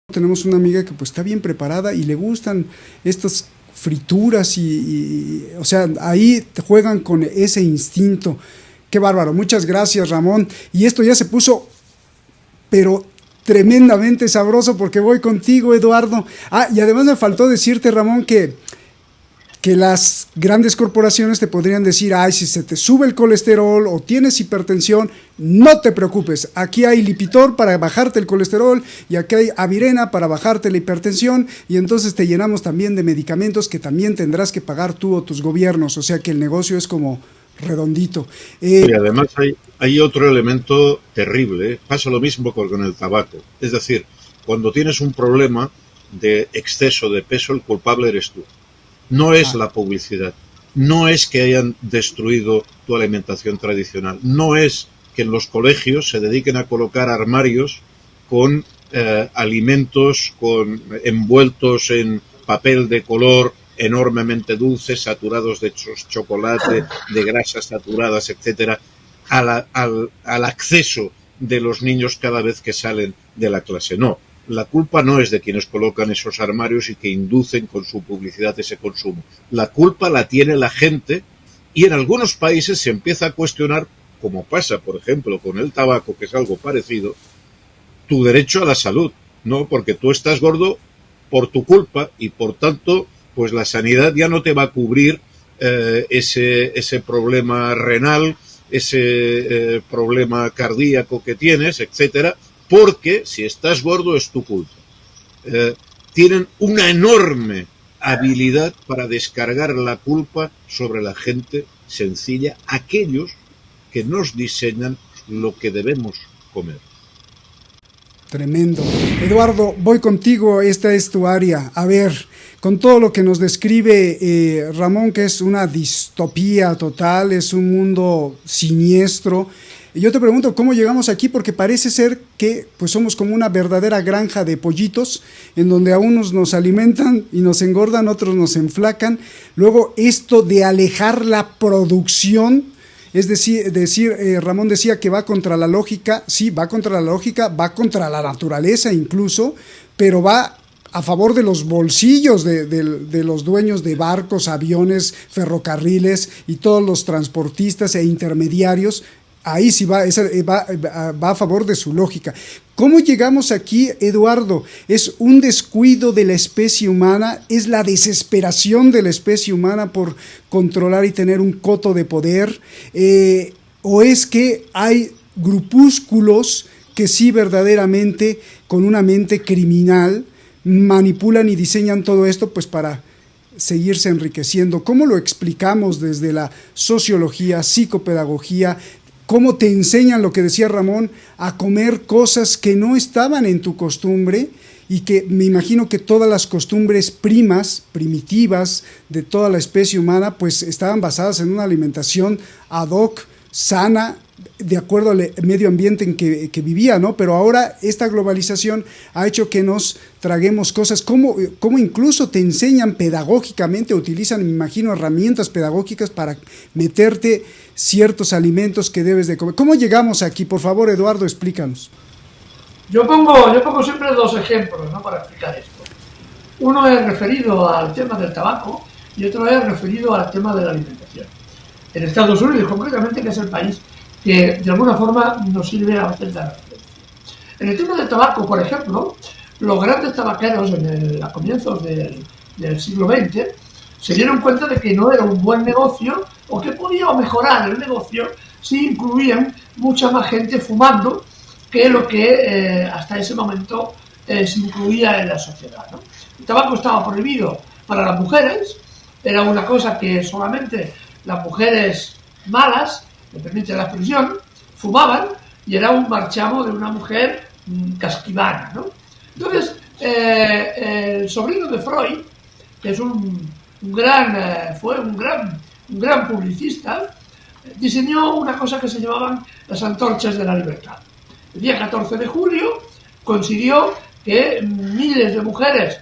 Tenemos una amiga que pues está bien preparada y le gustan estas frituras o sea, ahí te juegan con ese instinto. Qué bárbaro, muchas gracias, Ramón. Y esto ya se puso, pero tremendamente sabroso porque voy contigo, Eduardo. Ah, y además me faltó decirte, Ramón, que las grandes corporaciones te podrían decir, ay, si se te sube el colesterol o tienes hipertensión, no te preocupes, aquí hay Lipitor para bajarte el colesterol y aquí hay Avirena para bajarte la hipertensión, y entonces te llenamos también de medicamentos que también tendrás que pagar tú o tus gobiernos, o sea que el negocio es como redondito. Y además hay otro elemento terrible, ¿eh? Pasa lo mismo con el tabaco. Es decir, cuando tienes un problema de exceso de peso, el culpable eres tú. No es la publicidad, no es que hayan destruido tu alimentación tradicional, no es que en los colegios se dediquen a colocar armarios con alimentos envueltos en papel de color enormemente dulces, saturados de chocolate, de grasas saturadas, etcétera, al acceso de los niños cada vez que salen de la clase. No, la culpa no es de quienes colocan esos armarios y que inducen con su publicidad ese consumo. La culpa la tiene la gente, y en algunos países se empieza a cuestionar, como pasa, por ejemplo, con el tabaco, que es algo parecido, tu derecho a la salud, ¿no? Porque tú estás gordo por tu culpa y, por tanto, pues la sanidad ya no te va a cubrir ese problema renal, ese problema cardíaco que tienes, etcétera, porque si estás gordo es tu culpa. Tienen una enorme habilidad para descargar la culpa sobre la gente sencilla, aquellos que nos diseñan lo que debemos comer. Tremendo. Eduardo, voy contigo, esta es tu área. A ver, con todo lo que nos describe Ramón, que es una distopía total, es un mundo siniestro. Y yo te pregunto, ¿cómo llegamos aquí? Porque parece ser que pues somos como una verdadera granja de pollitos, en donde a unos nos alimentan y nos engordan, otros nos enflacan. Luego, esto de alejar la producción, es decir, Ramón decía que va contra la lógica, sí, va contra la lógica, va contra la naturaleza incluso, pero va a favor de los bolsillos de los dueños de barcos, aviones, ferrocarriles y todos los transportistas e intermediarios. Ahí sí va a favor de su lógica. ¿Cómo llegamos aquí, Eduardo? ¿Es un descuido de la especie humana? ¿Es la desesperación de la especie humana por controlar y tener un coto de poder? ¿O es que hay grupúsculos que sí verdaderamente, con una mente criminal, manipulan y diseñan todo esto pues para seguirse enriqueciendo? ¿Cómo lo explicamos desde la sociología, psicopedagogía? ¿Cómo te enseñan, lo que decía Ramón, a comer cosas que no estaban en tu costumbre? Y que me imagino que todas las costumbres primitivas de toda la especie humana, pues estaban basadas en una alimentación ad hoc, sana, de acuerdo al medio ambiente en que vivía, ¿no? Pero ahora esta globalización ha hecho que nos traguemos cosas. ¿Cómo incluso te enseñan pedagógicamente, utilizan, me imagino, herramientas pedagógicas para meterte ciertos alimentos que debes de comer? ¿Cómo llegamos aquí? Por favor, Eduardo, explícanos. Yo pongo siempre dos ejemplos, ¿no?, para explicar esto. Uno es referido al tema del tabaco y otro es referido al tema de la alimentación. En Estados Unidos, concretamente, que es el país que de alguna forma nos sirve a hacer la referencia. En el tema del tabaco, por ejemplo, los grandes tabaqueros a comienzos del siglo XX se dieron cuenta de que no era un buen negocio, o que podía mejorar el negocio si incluían mucha más gente fumando que lo que hasta ese momento se incluía en la sociedad, ¿no? El tabaco estaba prohibido para las mujeres, era una cosa que solamente las mujeres malas, me permite la expresión, fumaban, y era un marchamo de una mujer casquivana, ¿no? Entonces, el sobrino de Freud, que es fue un gran publicista, diseñó una cosa que se llamaban las antorchas de la libertad. El día 14 de julio consiguió que miles de mujeres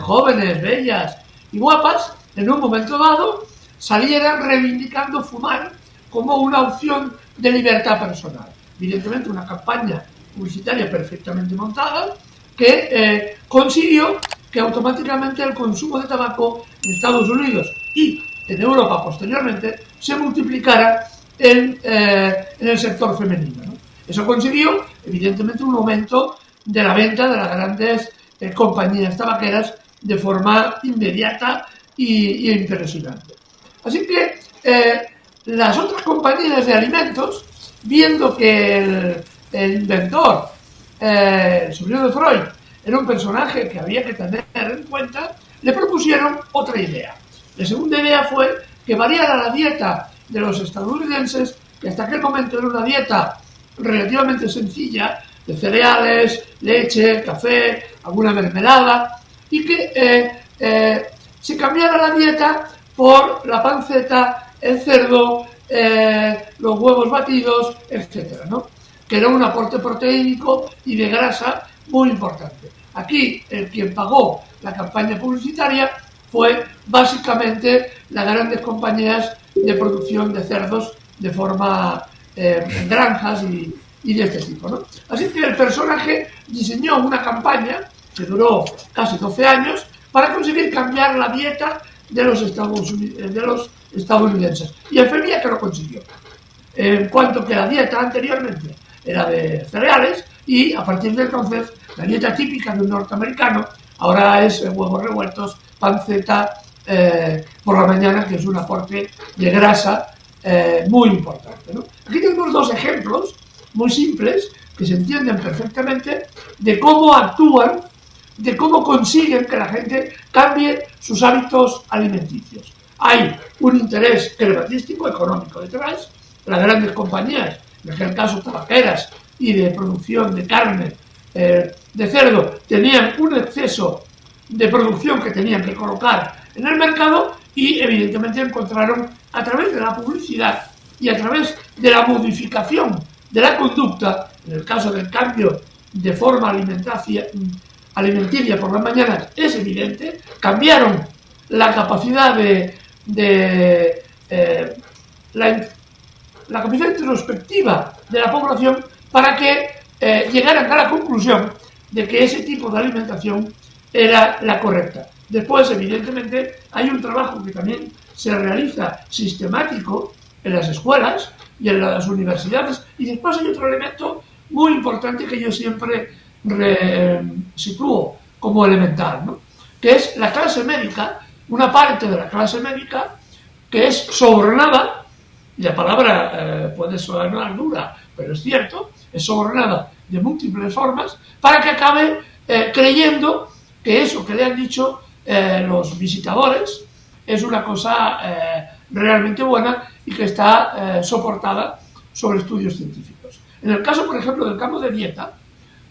jóvenes, bellas y guapas, en un momento dado, salieran reivindicando fumar como una opción de libertad personal. Evidentemente, una campaña publicitaria perfectamente montada que consiguió que automáticamente el consumo de tabaco en Estados Unidos y en Europa posteriormente se multiplicara en el sector femenino, ¿no? Eso consiguió, evidentemente, un aumento de la venta de las grandes compañías tabaqueras de forma inmediata y impresionante. Así que las otras compañías de alimentos, viendo que el inventor, el sobrino de Freud, era un personaje que había que tener en cuenta, le propusieron otra idea. La segunda idea fue que variara la dieta de los estadounidenses, que hasta aquel momento era una dieta relativamente sencilla, de cereales, leche, café, alguna mermelada, y que se cambiara la dieta por la panceta, el cerdo, los huevos batidos, etcétera, ¿no? Que era un aporte proteínico y de grasa muy importante. Aquí el quien pagó la campaña publicitaria fue básicamente las grandes compañías de producción de cerdos de forma en granjas y de este tipo, ¿no? Así que el personaje diseñó una campaña que duró casi 12 años para conseguir cambiar la dieta de los estadounidenses. Y en feria que lo consiguió. En cuanto que la dieta anteriormente era de cereales y a partir de entonces la dieta típica de un norteamericano ahora es huevos revueltos, panceta por la mañana, que es un aporte de grasa muy importante, ¿no? Aquí tenemos dos ejemplos muy simples que se entienden perfectamente de cómo actúan, de cómo consiguen que la gente cambie sus hábitos alimenticios. Hay un interés crematístico, económico detrás. Las grandes compañías, en aquel caso tabaqueras y de producción de carne de cerdo, tenían un exceso de producción que tenían que colocar en el mercado y evidentemente encontraron a través de la publicidad y a través de la modificación de la conducta, en el caso del cambio de forma alimenticia por las mañanas es evidente, cambiaron la capacidad la capacidad introspectiva de la población para que llegaran a la conclusión de que ese tipo de alimentación era la correcta. Después, evidentemente, hay un trabajo que también se realiza sistemático en las escuelas y en las universidades, y después hay otro elemento muy importante que yo siempre sitúo como elemental, ¿no? Que es la clase médica, una parte de la clase médica que es sobornada, y la palabra puede sonar dura, pero es cierto, es sobornada de múltiples formas, para que acabe creyendo que eso que le han dicho los visitadores es una cosa realmente buena y que está soportada sobre estudios científicos. En el caso, por ejemplo, del campo de dieta,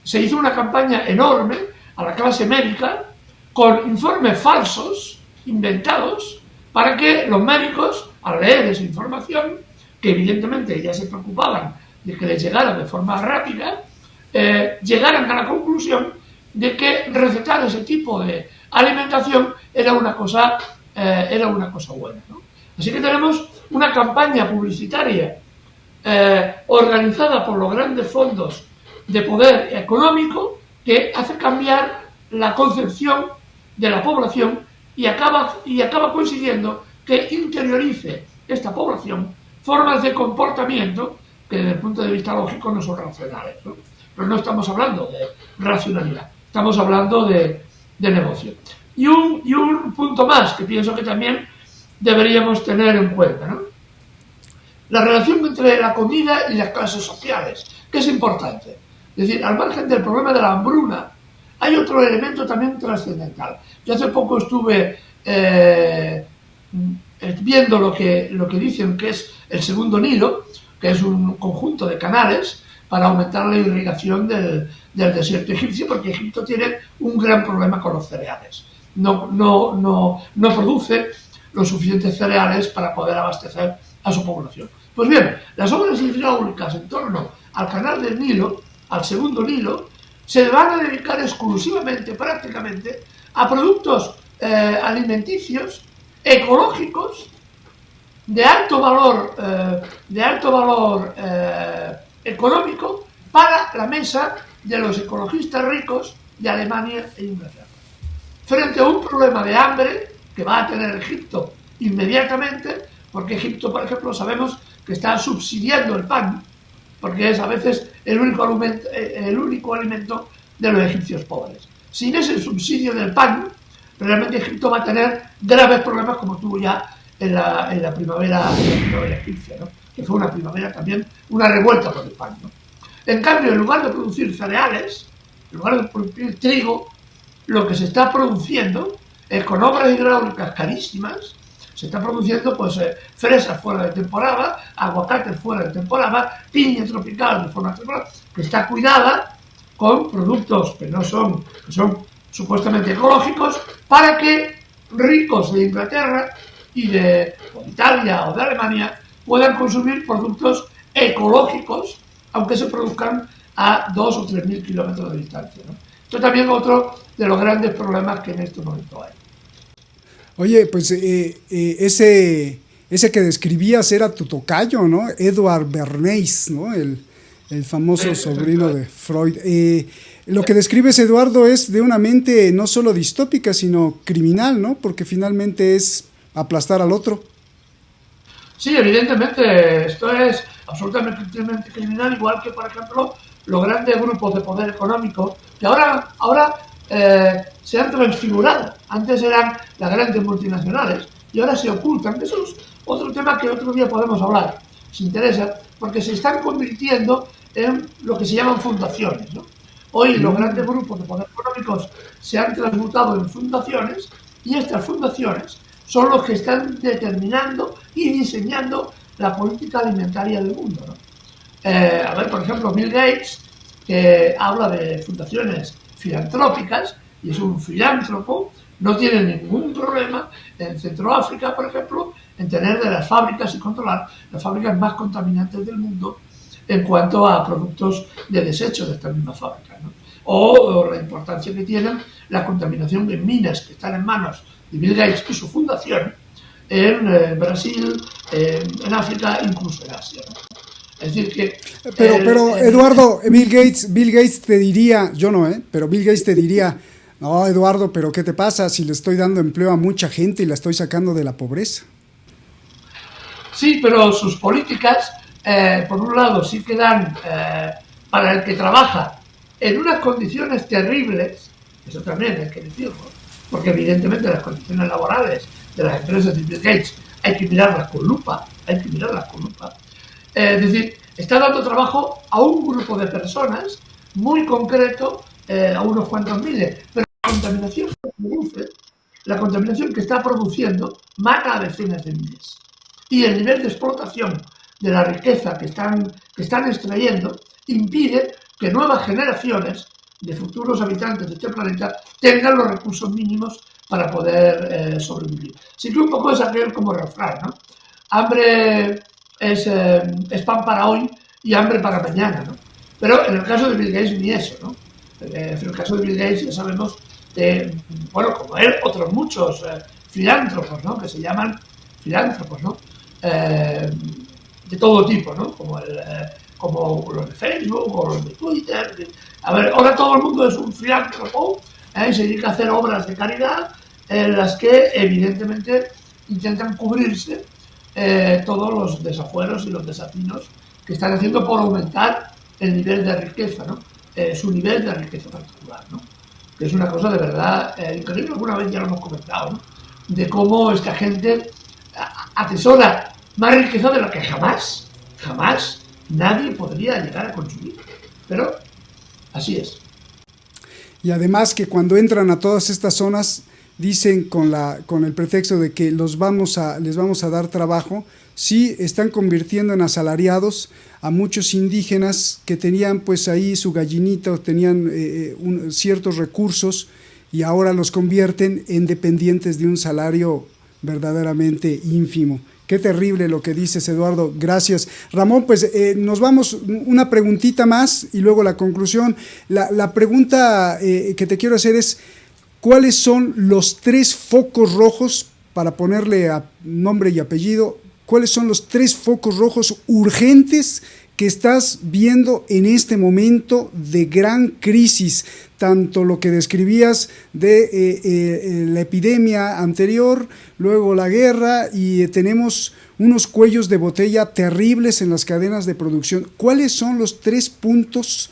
se hizo una campaña enorme a la clase médica con informes falsos, inventados, para que los médicos, al leer esa información, que evidentemente ya se preocupaban de que les llegara de forma rápida, llegaran a la conclusión de que recetar ese tipo de alimentación era una cosa buena, ¿no? Así que tenemos una campaña publicitaria organizada por los grandes fondos de poder económico que hace cambiar la concepción de la población y acaba consiguiendo que interiorice esta población formas de comportamiento que desde el punto de vista lógico no son racionales, ¿no? Pero no estamos hablando de racionalidad, estamos hablando de negocio. Y un punto más que pienso que también deberíamos tener en cuenta, ¿no? La relación entre la comida y las clases sociales, que es importante. Es decir, al margen del problema de la hambruna, hay otro elemento también trascendental. Yo hace poco estuve viendo lo que dicen que es el segundo Nilo, que es un conjunto de canales para aumentar la irrigación del desierto egipcio, porque Egipto tiene un gran problema con los cereales. No produce los suficientes cereales para poder abastecer a su población. Pues bien, las obras hidráulicas en torno al canal del Nilo, al segundo Nilo, se van a dedicar exclusivamente, prácticamente, a productos alimenticios ecológicos de alto valor económico para la mesa de los ecologistas ricos de Alemania e Inglaterra. Frente a un problema de hambre que va a tener Egipto inmediatamente, porque Egipto, por ejemplo, sabemos que está subsidiando el pan, porque es a veces el único alimento de los egipcios pobres. Sin ese subsidio del pan, realmente Egipto va a tener graves problemas, como tuvo ya en la primavera egipcia, ¿no? Que fue una primavera también, una revuelta por el pan, ¿no? En cambio, en lugar de producir cereales, en lugar de producir trigo, lo que se está produciendo es, con obras hidráulicas carísimas, se está produciendo pues fresas fuera de temporada, aguacates fuera de temporada, piña tropical de forma temporal, que está cuidada con productos que son supuestamente ecológicos, para que ricos de Inglaterra y de Italia o de Alemania puedan consumir productos ecológicos, aunque se produzcan a 2 o 3 mil kilómetros de distancia, ¿no? Esto también es otro de los grandes problemas que en este momento hay. Oye, pues ese que describías era tu tocayo, ¿no? Edward Bernays, ¿no? El famoso sobrino de Freud. Lo que describes, Eduardo, es de una mente no solo distópica, sino criminal, ¿no? Porque finalmente es aplastar al otro. Sí, evidentemente, esto es absolutamente criminal, igual que, por ejemplo, los grandes grupos de poder económico, que ahora se han transfigurado. Antes eran las grandes multinacionales y ahora se ocultan. Eso es otro tema que otro día podemos hablar, si interesa, porque se están convirtiendo en lo que se llaman fundaciones, ¿no? Hoy los grandes grupos de poder económicos se han transmutado en fundaciones, y estas fundaciones son los que están determinando y diseñando la política alimentaria del mundo, ¿no? A ver, por ejemplo, Bill Gates, que habla de fundaciones filantrópicas, y es un filántropo, no tiene ningún problema en Centroáfrica, por ejemplo, en tener de las fábricas y controlar las fábricas más contaminantes del mundo en cuanto a productos de desecho de estas mismas fábricas, ¿no? O la importancia que tienen la contaminación de minas que están en manos de Bill Gates y su fundación en Brasil, en África, incluso en Asia, ¿no? Es decir que... Pero Eduardo, Bill Gates te diría, yo no, pero Bill Gates te diría, no, Eduardo, pero ¿qué te pasa si le estoy dando empleo a mucha gente y la estoy sacando de la pobreza? Sí, pero sus políticas, por un lado, sí que dan para el que trabaja en unas condiciones terribles, eso también hay que decirlo, porque evidentemente las condiciones laborales de las empresas de Bill Gates hay que mirarlas con lupa, es decir, está dando trabajo a un grupo de personas muy concreto, a unos cuantos miles, pero la contaminación que está produciendo mata a decenas de miles. Y el nivel de explotación de la riqueza que están extrayendo impide que nuevas generaciones de futuros habitantes de este planeta tengan los recursos mínimos para poder sobrevivir. Así que un poco es aquel como refrán, ¿no? Hambre es pan para hoy y hambre para mañana, ¿no? Pero en el caso de Bill Gates ni eso, ¿no? En el caso de Bill Gates ya sabemos, bueno, como él, otros muchos filántropos, ¿no? Que se llaman filántropos, ¿no? De todo tipo, ¿no? Como los de Facebook o los de Twitter. A ver, ahora todo el mundo es un filántropo, se dedica a hacer obras de caridad en las que evidentemente intentan cubrirse todos los desafueros y los desatinos que están haciendo por aumentar el nivel de riqueza, ¿no? Su nivel de riqueza particular, ¿no? Que es una cosa de verdad increíble. Alguna vez ya lo hemos comentado, ¿no? De cómo esta gente atesora más riqueza de lo que jamás nadie podría llegar a consumir. Pero así es. Y además que cuando entran a todas estas zonas dicen con el pretexto de que les vamos a dar trabajo, sí están convirtiendo en asalariados a muchos indígenas que tenían pues ahí su gallinita o tenían ciertos recursos, y ahora los convierten en dependientes de un salario verdaderamente ínfimo. Qué terrible lo que dices, Eduardo. Gracias. Ramón, pues nos vamos una preguntita más y luego la conclusión. La pregunta que te quiero hacer es, ¿cuáles son los 3 focos rojos, para ponerle a nombre y apellido, cuáles son los 3 focos rojos urgentes que estás viendo en este momento de gran crisis, tanto lo que describías de la epidemia anterior, luego la guerra, y tenemos unos cuellos de botella terribles en las cadenas de producción. ¿Cuáles son los 3 puntos,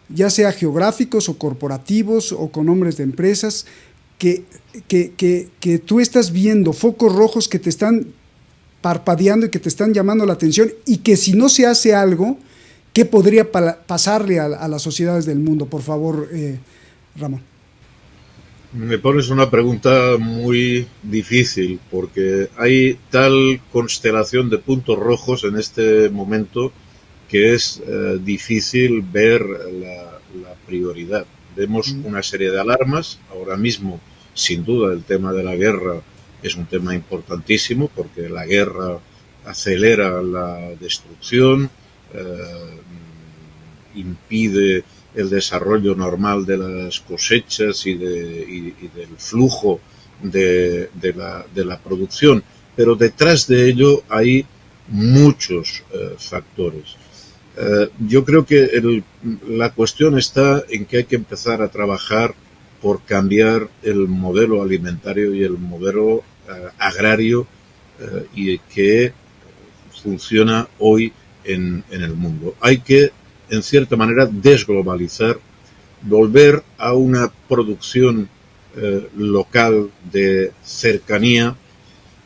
ya sea geográficos o corporativos o con nombres de empresas, que tú estás viendo, focos rojos que te están parpadeando y que te están llamando la atención, y que si no se hace algo, ¿qué podría pasarle a las sociedades del mundo? Por favor, Ramón. Me pones una pregunta muy difícil, porque hay tal constelación de puntos rojos en este momento que es difícil ver la prioridad. Vemos una serie de alarmas. Ahora mismo, sin duda, el tema de la guerra es un tema importantísimo, porque la guerra acelera la destrucción, impide el desarrollo normal de las cosechas y del flujo de la producción. Pero detrás de ello hay muchos factores. Yo creo que la cuestión está en que hay que empezar a trabajar por cambiar el modelo alimentario y el modelo agrario y que funciona hoy en el mundo. Hay que, en cierta manera, desglobalizar, volver a una producción local de cercanía,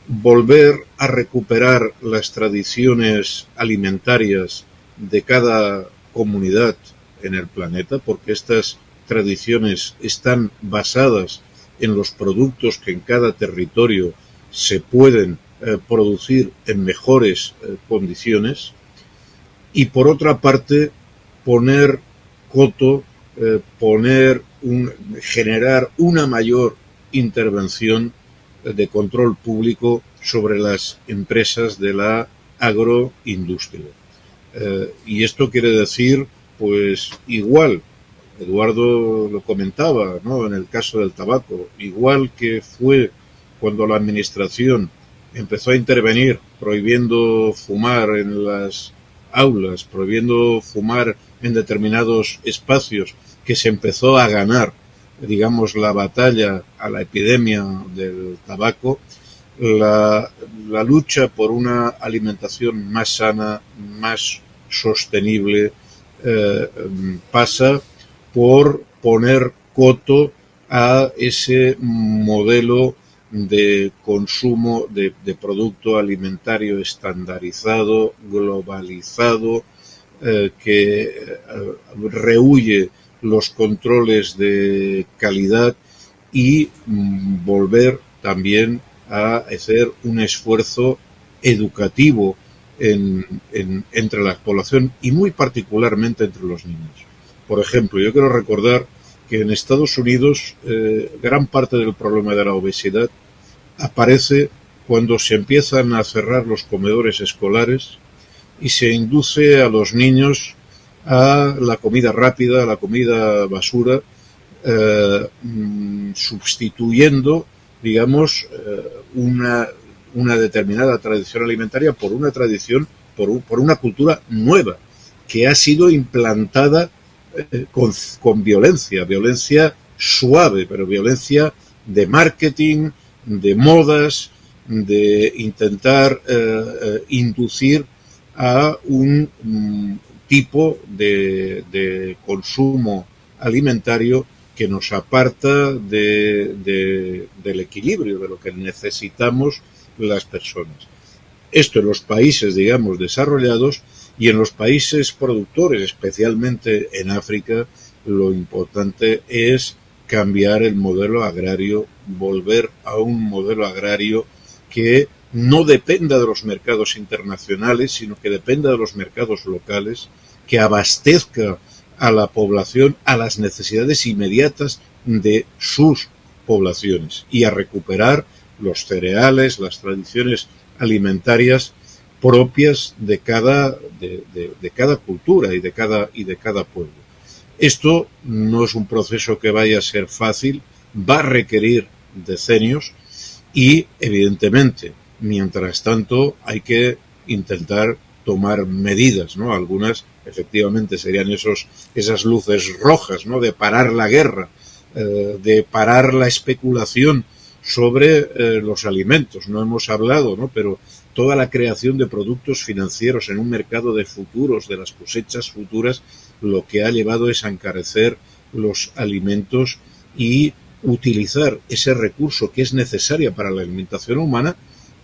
volver a recuperar las tradiciones alimentarias de cada comunidad en el planeta, porque estas tradiciones están basadas en los productos que en cada territorio se pueden producir en mejores condiciones, y por otra parte poner coto, generar una mayor intervención de control público sobre las empresas de la agroindustria. Y esto quiere decir, pues igual, Eduardo lo comentaba, ¿no?, en el caso del tabaco, igual que fue cuando la administración empezó a intervenir prohibiendo fumar en las aulas, prohibiendo fumar en determinados espacios, que se empezó a ganar, digamos, la batalla a la epidemia del tabaco. La lucha por una alimentación más sana, más sostenible, pasa por poner coto a ese modelo de consumo de producto alimentario estandarizado, globalizado, que rehúye los controles de calidad, y volver también a hacer un esfuerzo educativo entre la población, y muy particularmente entre los niños. Por ejemplo, yo quiero recordar que en Estados Unidos gran parte del problema de la obesidad aparece cuando se empiezan a cerrar los comedores escolares y se induce a los niños a la comida rápida, a la comida basura, sustituyendo, digamos, una determinada tradición alimentaria por una tradición, por una cultura nueva que ha sido implantada con violencia suave, pero violencia de marketing, de modas, de intentar inducir a un tipo de consumo alimentario que nos aparta del equilibrio, de lo que necesitamos las personas. Esto en los países, digamos, desarrollados, y en los países productores, especialmente en África, lo importante es cambiar el modelo agrario, volver a un modelo agrario que no dependa de los mercados internacionales, sino que dependa de los mercados locales, que abastezca a la población a las necesidades inmediatas de sus poblaciones, y a recuperar los cereales, las tradiciones alimentarias propias de cada cultura y de cada pueblo. Esto no es un proceso que vaya a ser fácil, va a requerir decenios, y evidentemente, mientras tanto, hay que intentar tomar medidas, ¿no? Algunas efectivamente serían esas luces rojas, ¿no? De parar la guerra, de parar la especulación sobre los alimentos. No hemos hablado, ¿no? Pero toda la creación de productos financieros en un mercado de futuros, de las cosechas futuras, lo que ha llevado es a encarecer los alimentos y utilizar ese recurso que es necesario para la alimentación humana,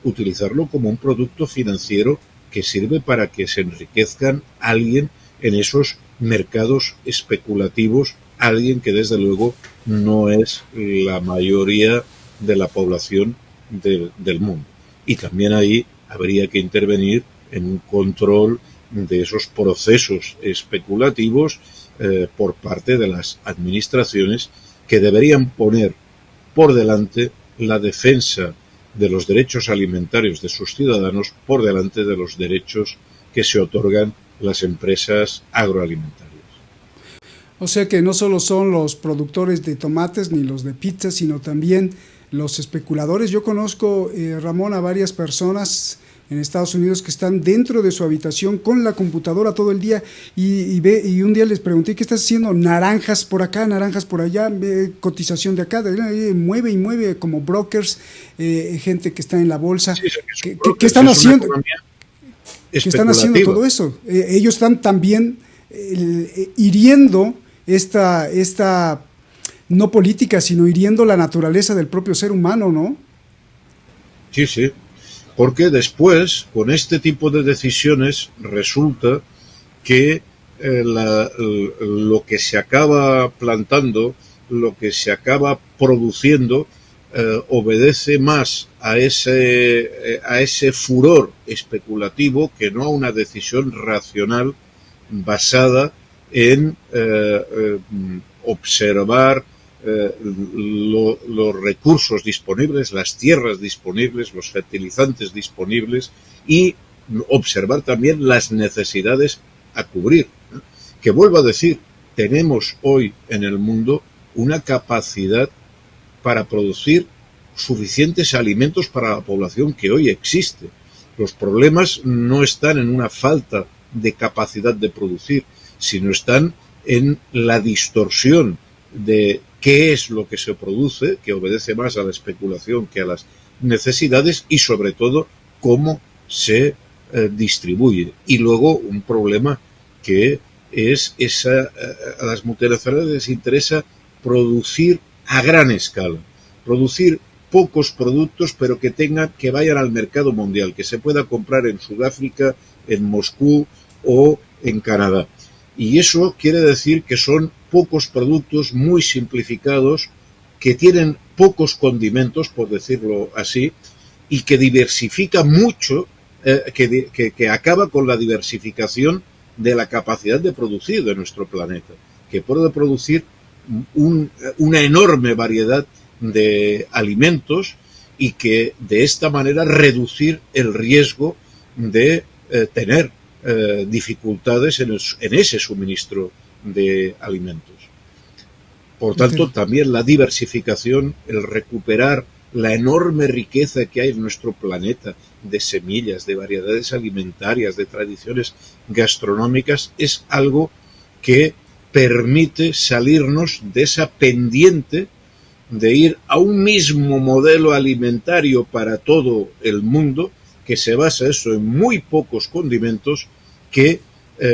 utilizarlo como un producto financiero que sirve para que se enriquezcan alguien en esos mercados especulativos, alguien que desde luego no es la mayoría de la población del mundo. Y también ahí habría que intervenir en un control de esos procesos especulativos por parte de las administraciones, que deberían poner por delante la defensa de los derechos alimentarios de sus ciudadanos por delante de los derechos que se otorgan las empresas agroalimentarias. O sea que no solo son los productores de tomates ni los de pizza, sino también los especuladores. Yo conozco, Ramón, a varias personas en Estados Unidos que están dentro de su habitación con la computadora todo el día y un día les pregunté: ¿qué estás haciendo? Naranjas por acá, naranjas por allá, cotización de acá, mueve y mueve como brokers, gente que está en la bolsa. Sí, ¿Qué están haciendo? ¿Qué están haciendo todo eso? Ellos están también hiriendo esta no política, sino hiriendo la naturaleza del propio ser humano, ¿no? Sí, sí. Porque después, con este tipo de decisiones, resulta que lo que se acaba plantando, lo que se acaba produciendo, obedece más a ese furor especulativo que no a una decisión racional basada en observar los recursos disponibles, las tierras disponibles, los fertilizantes disponibles y observar también las necesidades a cubrir. Que vuelvo a decir, tenemos hoy en el mundo una capacidad para producir suficientes alimentos para la población que hoy existe. Los problemas no están en una falta de capacidad de producir, sino están en la distorsión de qué es lo que se produce, que obedece más a la especulación que a las necesidades, y sobre todo cómo se distribuye. Y luego un problema que es a las multinacionales les interesa producir a gran escala, producir pocos productos pero que vayan al mercado mundial, que se pueda comprar en Sudáfrica, en Moscú o en Canadá. Y eso quiere decir que son pocos productos muy simplificados, que tienen pocos condimentos, por decirlo así, y que diversifica mucho, que acaba con la diversificación de la capacidad de producir de nuestro planeta, que puede producir una enorme variedad de alimentos y que de esta manera reducir el riesgo de tener dificultades en ese suministro de alimentos. Por tanto, también la diversificación, el recuperar la enorme riqueza que hay en nuestro planeta de semillas, de variedades alimentarias, de tradiciones gastronómicas, es algo que permite salirnos de esa pendiente de ir a un mismo modelo alimentario para todo el mundo, que se basa eso en muy pocos condimentos que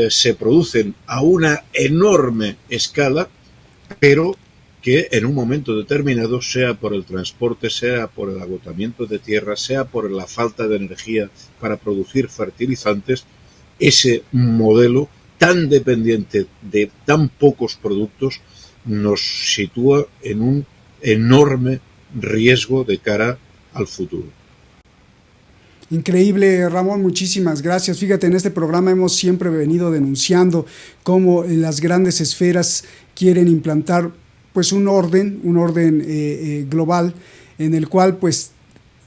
se producen a una enorme escala, pero que en un momento determinado, sea por el transporte, sea por el agotamiento de tierra, sea por la falta de energía para producir fertilizantes, ese modelo tan dependiente de tan pocos productos nos sitúa en un enorme riesgo de cara al futuro. Increíble, Ramón, muchísimas gracias. Fíjate, en este programa hemos siempre venido denunciando cómo las grandes esferas quieren implantar pues un orden global en el cual pues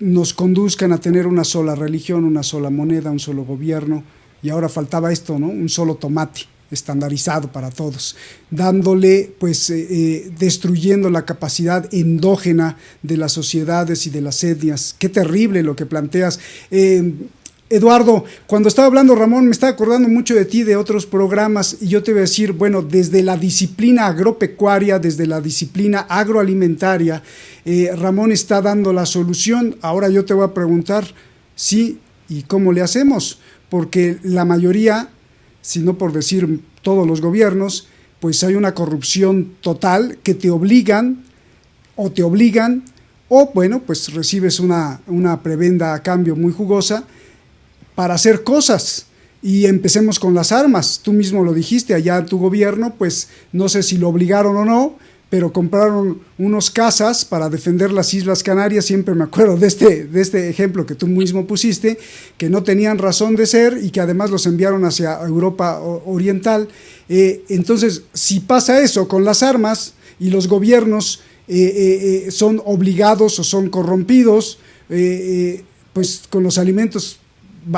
nos conduzcan a tener una sola religión, una sola moneda, un solo gobierno, y ahora faltaba esto, ¿no? Un solo tomate estandarizado para todos, dándole, pues, destruyendo la capacidad endógena de las sociedades y de las etnias. Qué terrible lo que planteas. Eduardo, cuando estaba hablando Ramón, me estaba acordando mucho de ti, de otros programas, y yo te voy a decir, bueno, desde la disciplina agropecuaria, desde la disciplina agroalimentaria, Ramón está dando la solución. Ahora yo te voy a preguntar, sí, ¿y cómo le hacemos? Porque la mayoría, si no por decir todos los gobiernos, pues hay una corrupción total que te obligan, o bueno, pues recibes una prebenda a cambio muy jugosa para hacer cosas. Y empecemos con las armas. Tú mismo lo dijiste, allá en tu gobierno, pues no sé si lo obligaron o no, pero compraron unos cazas para defender las Islas Canarias. Siempre me acuerdo de este ejemplo que tú mismo pusiste, que no tenían razón de ser y que además los enviaron hacia Europa Oriental. Entonces, si pasa eso con las armas y los gobiernos son obligados o son corrompidos, pues con los alimentos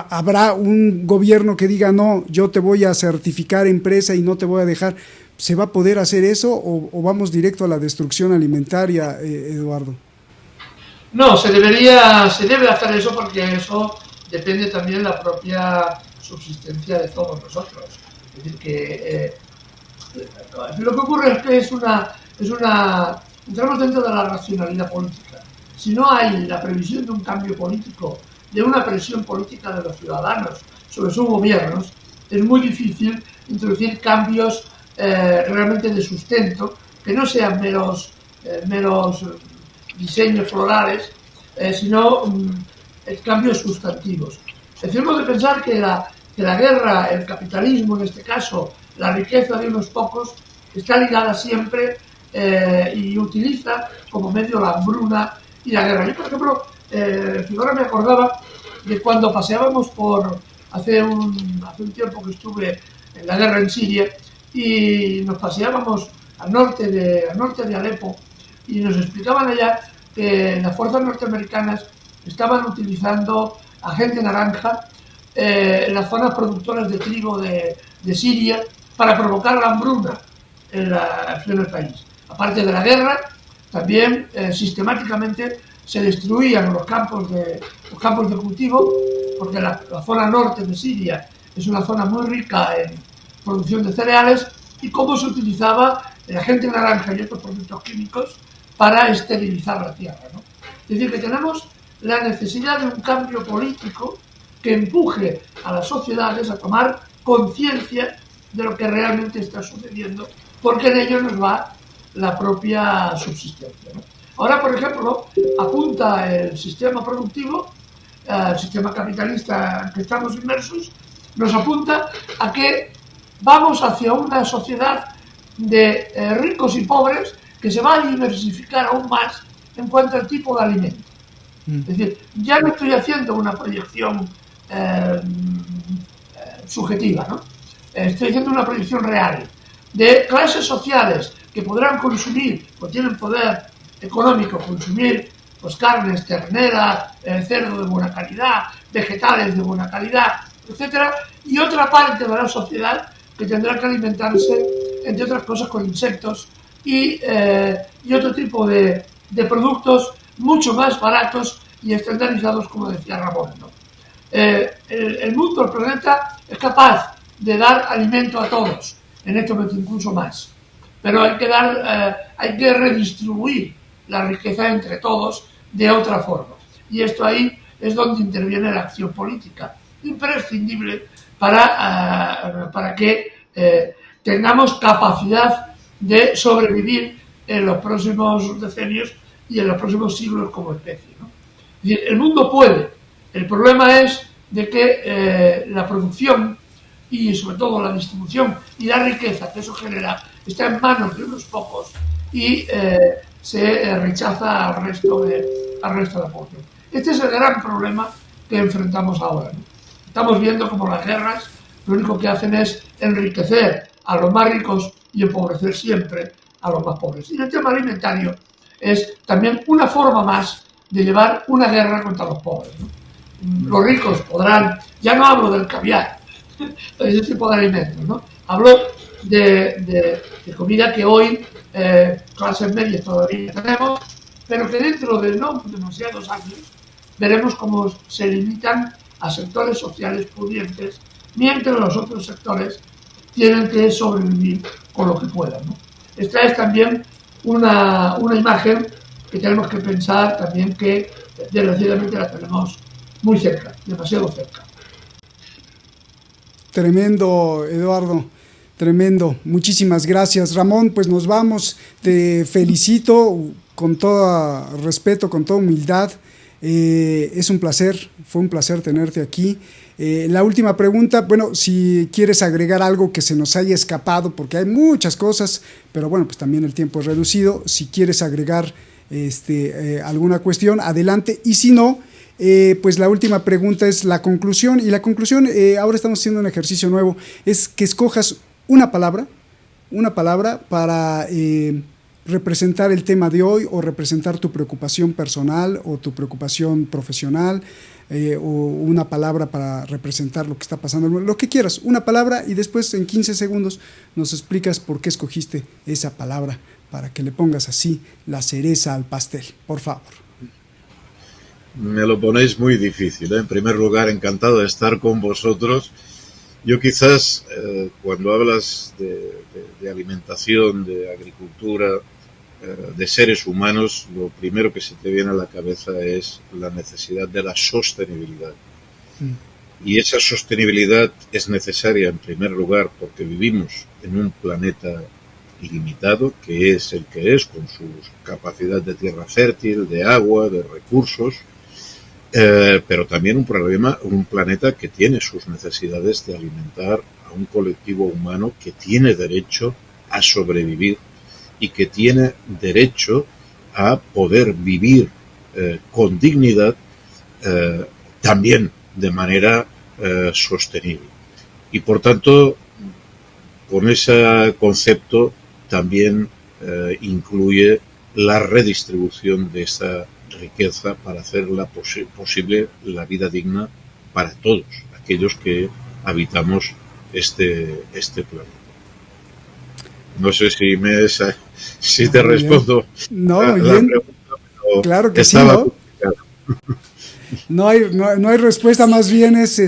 habrá un gobierno que diga no, yo te voy a certificar empresa y no te voy a dejar. ¿Se va a poder hacer eso o vamos directo a la destrucción alimentaria, Eduardo? No, se debe hacer eso porque eso depende también de la propia subsistencia de todos nosotros. Es decir, que lo que ocurre es que entramos dentro de la racionalidad política. Si no hay la previsión de un cambio político, de una presión política de los ciudadanos sobre sus gobiernos, es muy difícil introducir cambios realmente de sustento, que no sean meros diseños florales, sino cambios sustantivos. Debemos de pensar que la guerra, el capitalismo en este caso, la riqueza de unos pocos, está ligada siempre y utiliza como medio la hambruna y la guerra. Yo, por ejemplo, ahora me acordaba de cuando paseábamos hace un tiempo que estuve en la guerra en Siria, y nos paseábamos al norte de Alepo, y nos explicaban allá que las fuerzas norteamericanas estaban utilizando agente naranja en las zonas productoras de trigo de Siria para provocar la hambruna en el país. Aparte de la guerra, también sistemáticamente se destruían los campos de cultivo, porque la zona norte de Siria es una zona muy rica en producción de cereales, y cómo se utilizaba el agente naranja y otros productos químicos para esterilizar la tierra, ¿no? Es decir, que tenemos la necesidad de un cambio político que empuje a las sociedades a tomar conciencia de lo que realmente está sucediendo, porque en ello nos va la propia subsistencia, ¿no? Ahora, por ejemplo, apunta el sistema productivo, el sistema capitalista en que estamos inmersos, nos apunta a que vamos hacia una sociedad de ricos y pobres que se va a diversificar aún más en cuanto al tipo de alimento. Es decir, ya no estoy haciendo una proyección subjetiva, ¿no? Estoy haciendo una proyección real de clases sociales que podrán consumir, o tienen poder económico, consumir pues carnes, ternera, cerdo de buena calidad, vegetales de buena calidad, etcétera, y otra parte de la sociedad que tendrá que alimentarse, entre otras cosas, con insectos y otro tipo de productos mucho más baratos y estandarizados, como decía Ramón, ¿no? El mundo, el planeta, es capaz de dar alimento a todos, en este momento incluso más, pero hay que redistribuir la riqueza entre todos de otra forma, y esto ahí es donde interviene la acción política, imprescindible para que tengamos capacidad de sobrevivir en los próximos decenios y en los próximos siglos como especie, ¿no? Es decir, el mundo puede. El problema es de que la producción y sobre todo la distribución y la riqueza que eso genera está en manos de unos pocos y se rechaza al resto de la población. Este es el gran problema que enfrentamos ahora, ¿no? Estamos viendo como las guerras lo único que hacen es enriquecer a los más ricos y empobrecer siempre a los más pobres. Y el tema alimentario es también una forma más de llevar una guerra contra los pobres, ¿no? Los ricos podrán, ya no hablo del caviar, de ese tipo de alimentos, ¿no? Hablo de comida que hoy clases medias todavía tenemos, pero que dentro de no demasiados años veremos cómo se limitan a sectores sociales pudientes, mientras los otros sectores tienen que sobrevivir con lo que puedan, ¿no? Esta es también una imagen que tenemos que pensar también que desgraciadamente la tenemos muy cerca, demasiado cerca. Tremendo, Eduardo, tremendo. Muchísimas gracias, Ramón. Pues nos vamos. Te felicito con todo respeto, con toda humildad. Es un placer, fue un placer tenerte aquí. La última pregunta, bueno, si quieres agregar algo que se nos haya escapado, porque hay muchas cosas, pero bueno, pues también el tiempo es reducido. Si quieres agregar alguna cuestión, adelante. Y si no, pues la última pregunta es la conclusión. Y la conclusión, ahora estamos haciendo un ejercicio nuevo, es que escojas una palabra para representar el tema de hoy, o representar tu preocupación personal o tu preocupación profesional, o una palabra para representar lo que está pasando, lo que quieras, una palabra, y después en 15 segundos nos explicas por qué escogiste esa palabra, para que le pongas así la cereza al pastel, por favor. Me lo ponéis muy difícil, ¿eh? En primer lugar, encantado de estar con vosotros. Yo quizás, cuando hablas de alimentación, de agricultura, de seres humanos, lo primero que se te viene a la cabeza es la necesidad de la sostenibilidad. Y esa sostenibilidad es necesaria, en primer lugar, porque vivimos en un planeta limitado, que es el que es, con su capacidad de tierra fértil, de agua, de recursos, pero también un planeta que tiene sus necesidades de alimentar a un colectivo humano que tiene derecho a sobrevivir y que tiene derecho a poder vivir con dignidad, también de manera sostenible. Y por tanto, con ese concepto también incluye la redistribución de esa riqueza para hacerla posible la vida digna para todos aquellos que habitamos este planeta. No sé si te respondo no, la pregunta, pero claro que sí, ¿no? No hay respuesta, más bien es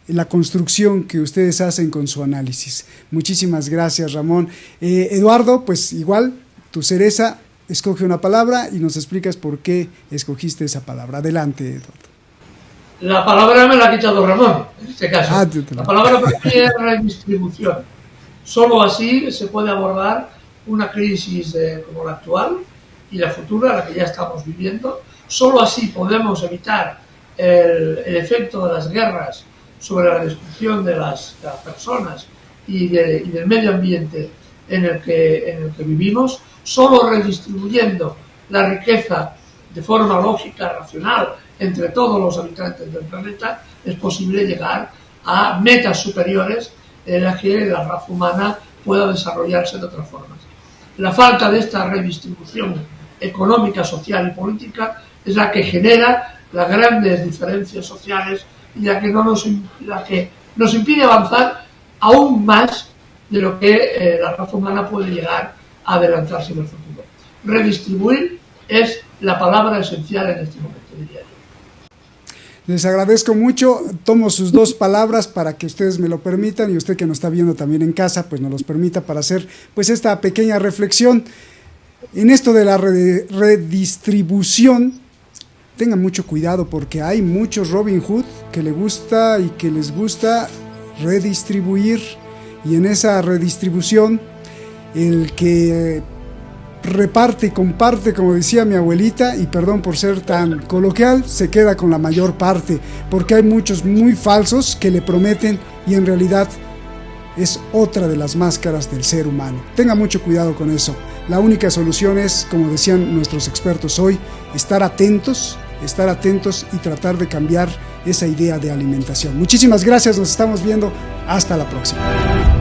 la construcción que ustedes hacen con su análisis. Muchísimas gracias, Ramón. Eduardo, pues igual, tu cereza, escoge una palabra y nos explicas por qué escogiste esa palabra. Adelante, Eduardo. La palabra me la ha quitado Ramón, en este caso. La palabra para mí es redistribución. Solo así se puede abordar una crisis como la actual y la futura, la que ya estamos viviendo. Solo así podemos evitar el efecto de las guerras sobre la destrucción de las personas y del medio ambiente en el que vivimos. Solo redistribuyendo la riqueza de forma lógica, racional, entre todos los habitantes del planeta, es posible llegar a metas superiores en las que la raza humana pueda desarrollarse de otras formas. La falta de esta redistribución económica, social y política es la que genera las grandes diferencias sociales y la que nos impide avanzar aún más de lo que la raza humana puede llegar a adelantarse en el futuro. Redistribuir es la palabra esencial en este momento, diría yo. Les agradezco mucho, tomo sus dos palabras para que ustedes me lo permitan, y usted que nos está viendo también en casa, pues nos los permita para hacer pues esta pequeña reflexión. En esto de la redistribución, tengan mucho cuidado, porque hay muchos Robin Hood que le gusta y que les gusta redistribuir, y en esa redistribución el que reparte y comparte, como decía mi abuelita, y perdón por ser tan coloquial, se queda con la mayor parte, porque hay muchos muy falsos que le prometen y en realidad es otra de las máscaras del ser humano. Tenga mucho cuidado con eso. La única solución es, como decían nuestros expertos hoy, estar atentos y tratar de cambiar esa idea de alimentación. Muchísimas gracias, nos estamos viendo, hasta la próxima.